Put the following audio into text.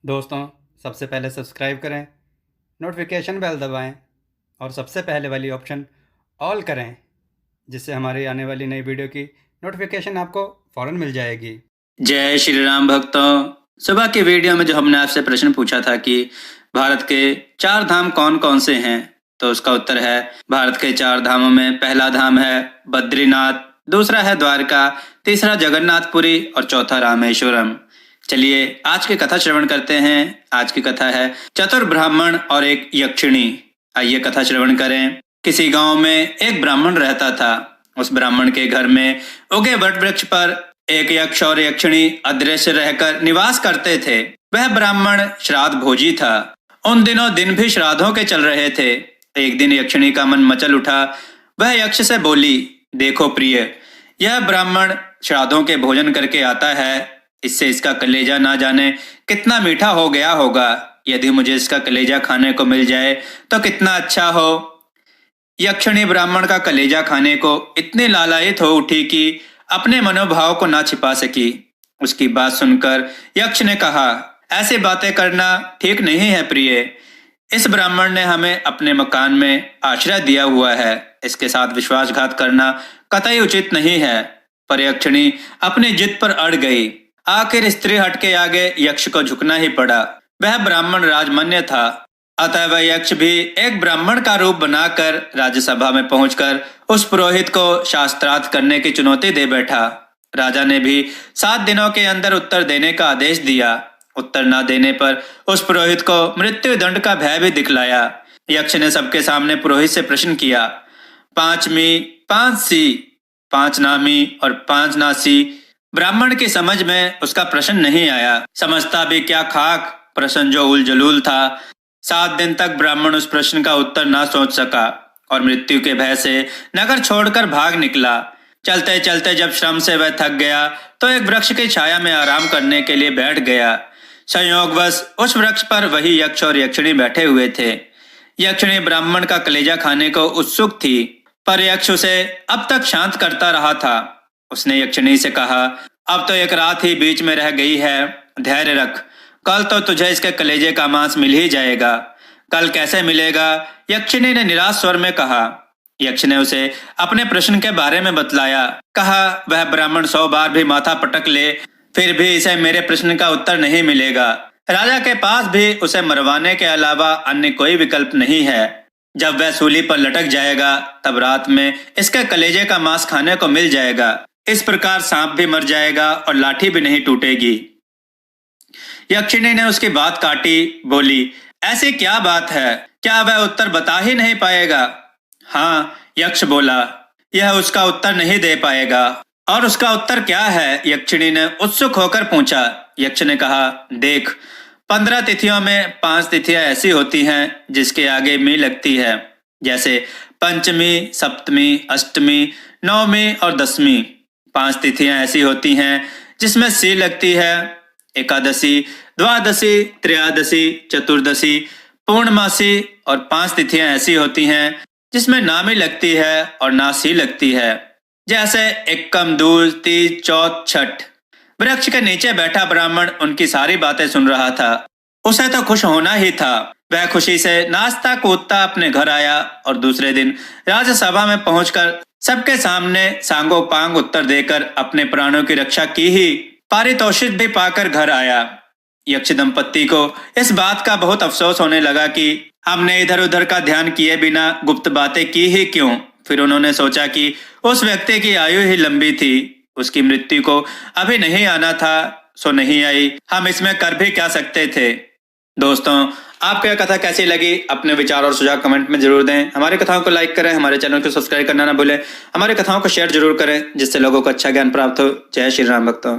दोस्तों, सबसे पहले सब्सक्राइब करें, नोटिफिकेशन बेल दबाएं और सबसे पहले वाली ऑप्शन ऑल करें, जिससे हमारी आने वाली नई वीडियो की नोटिफिकेशन आपको फ़ौरन मिल जाएगी। जय श्री राम भक्तों। सुबह की वीडियो में जो हमने आपसे प्रश्न पूछा था कि भारत के 4 धाम कौन कौन से हैं, तो उसका उत्तर है भारत के 4 धामों में पहला धाम है बद्रीनाथ, दूसरा है द्वारका, तीसरा जगन्नाथपुरी और चौथा रामेश्वरम। चलिए आज की कथा श्रवण करते हैं। आज की कथा है चतुर ब्राह्मण और एक यक्षिणी। आइए कथा श्रवण करें। किसी गांव में एक ब्राह्मण रहता था। उस ब्राह्मण के घर में उगे वट वृक्ष पर एक यक्ष और यक्षिणी अदृश्य रहकर निवास करते थे। वह ब्राह्मण श्राद्ध भोजी था। उन दिनों दिन भी श्राद्धों के चल रहे थे। एक दिन यक्षिणी का मन मचल उठा। वह यक्ष से बोली, देखो प्रिय, यह ब्राह्मण श्राद्धों के भोजन करके आता है। इससे इसका कलेजा ना जाने कितना मीठा हो गया होगा। यदि मुझे इसका कलेजा खाने को मिल जाए तो कितना अच्छा हो। यक्षिणी ब्राह्मण का कलेजा खाने को इतनी लालायित हो उठी कि अपने मनोभाव को ना छिपा सकी। उसकी बात सुनकर यक्ष ने कहा, ऐसी बातें करना ठीक नहीं है प्रिय। इस ब्राह्मण ने हमें अपने मकान में आश्रय दिया हुआ है। इसके साथ विश्वासघात करना कतई उचित नहीं है। पर यक्षिणी अपनी जिद पर अड़ गई। आखिर स्त्री हट के आगे यक्ष को झुकना ही पड़ा। वह ब्राह्मण राजमान्य था, अतः वह यक्ष भी एक ब्राह्मण का रूप बनाकर राज्यसभा में पहुंचकर उस पुरोहित को शास्त्रार्थ करने की चुनौती दे बैठा। राजा ने भी 7 दिनों के अंदर उत्तर देने का आदेश दिया। उत्तर न देने पर उस पुरोहित को मृत्यु दंड का भय भी दिखलाया। यक्ष ने सबके सामने पुरोहित से प्रश्न किया, 5 मी 5 सी, 5 नामी और 5 नासी। ब्राह्मण की समझ में उसका प्रश्न नहीं आया। समझता भी क्या खाक, प्रश्न जो उलझुल था। 7 दिन तक ब्राह्मण उस प्रश्न का उत्तर ना सोच सका और मृत्यु के भय से नगर छोड़कर भाग निकला। चलते चलते जब श्रम से वह थक गया तो एक वृक्ष की छाया में आराम करने के लिए बैठ गया। संयोगवश उस वृक्ष पर वही यक्ष और यक्षिणी बैठे हुए थे। यक्षिणी ब्राह्मण का कलेजा खाने को उत्सुक थी, पर यक्ष उसे अब तक शांत करता रहा था। उसने यक्षिणी से कहा, अब तो एक रात ही बीच में रह गई है, धैर्य रख। कल तो तुझे इसके कलेजे का मांस मिल ही जाएगा। कल कैसे मिलेगा? यक्षिणी ने निराश स्वर में कहा। यक्ष ने उसे अपने प्रश्न के बारे में बतलाया। कहा, वह ब्राह्मण 100 बार भी माथा पटक ले, फिर भी इसे मेरे प्रश्न का उत्तर नहीं मिलेगा। राजा के पास भी उसे मरवाने के अलावा अन्य कोई विकल्प नहीं है। जब वह सूली पर लटक जाएगा तब रात में इसके कलेजे का मांस खाने को मिल जाएगा। इस प्रकार सांप भी मर जाएगा और लाठी भी नहीं टूटेगी। यक्षिणी ने उसकी बात काटी, बोली, ऐसी क्या बात है? क्या वह उत्तर बता ही नहीं पाएगा? हाँ, यक्ष बोला, यह उसका उत्तर नहीं दे पाएगा। और उसका उत्तर क्या है? यक्षिणी ने उत्सुक होकर पूछा। यक्ष ने कहा, देख, 15 तिथियों में 5 तिथियां ऐसी होती हैं जिसके आगे मी लगती है, जैसे पंचमी, सप्तमी, अष्टमी, नवमी और दसवीं। 5 तिथियां ऐसी होती हैं जिसमें सी लगती है, एकादशी, द्वादशी, त्रयोदशी, चतुर्दशी, पूर्णमासी। और 5 तिथियां ऐसी होती हैं जिसमें नामी लगती है और नासी लगती है, जैसे एकम, दूज, तीज, चौथ, छठ। वृक्ष के नीचे बैठा ब्राह्मण उनकी सारी बातें सुन रहा था। उसे तो खुश होना ही था। वह खुशी से नाचता कूदता अपने घर आया और दूसरे दिन राज्यसभा में पहुंचकर सबके सामने सांगो पांग उत्तर देकर अपने प्राणों की रक्षा की ही पारितोषिक भी पाकर घर आया। यक्ष दंपत्ति को इस बात का बहुत अफसोस होने लगा कि हमने इधर उधर का ध्यान किए बिना गुप्त बातें की ही क्यों। फिर उन्होंने सोचा कि उस व्यक्ति की आयु ही लंबी थी, उसकी मृत्यु को अभी नहीं आना था, सो नहीं आई। हम इसमें कर भी क्या सकते थे। दोस्तों, आपको यह कथा कैसी लगी? अपने विचार और सुझाव कमेंट में जरूर दें। हमारी कथाओं को लाइक करें, हमारे चैनल को सब्सक्राइब करना ना भूलें। हमारी कथाओं को शेयर जरूर करें, जिससे लोगों को अच्छा ज्ञान प्राप्त हो। जय श्री राम भक्तों।